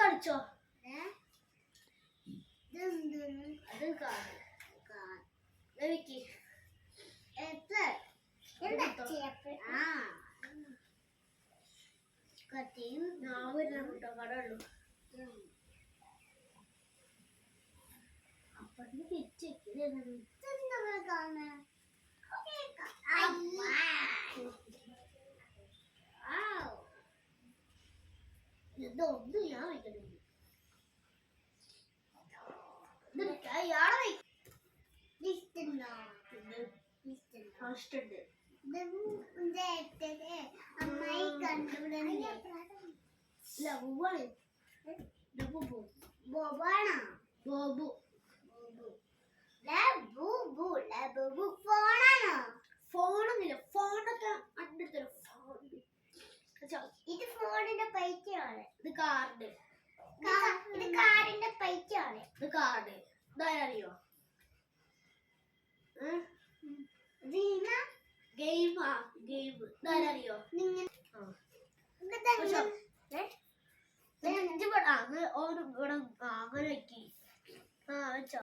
കളിച്ചോ? അത് കടയുള്ളൂ. അപ്പൊ ഇതൊന്നും ഞാൻ വയ്ക്കുന്നില്ല. അമ്മായി കണ്ടുപിടില്ല. ബോബാണോ? ബോബു ഫോണാണോ? ഫോണൊന്നുമില്ല. ഫോണൊക്കെ അടുത്തൊരു ഫോൺ. ഇത് ഫോണിന്റെ പൈസയാണ്. ഇത് കാർഡ്. ഇത് കാറിന്റെ പൈസയാണ്. ഇത് കാർഡ്. ഇതാരറിയോ? ഗെയിമാ ഗെയിം. ഇതാരറിയോ? ഓരോ ഇവിടെ അങ്ങനെ വെക്കി. വെച്ചോ.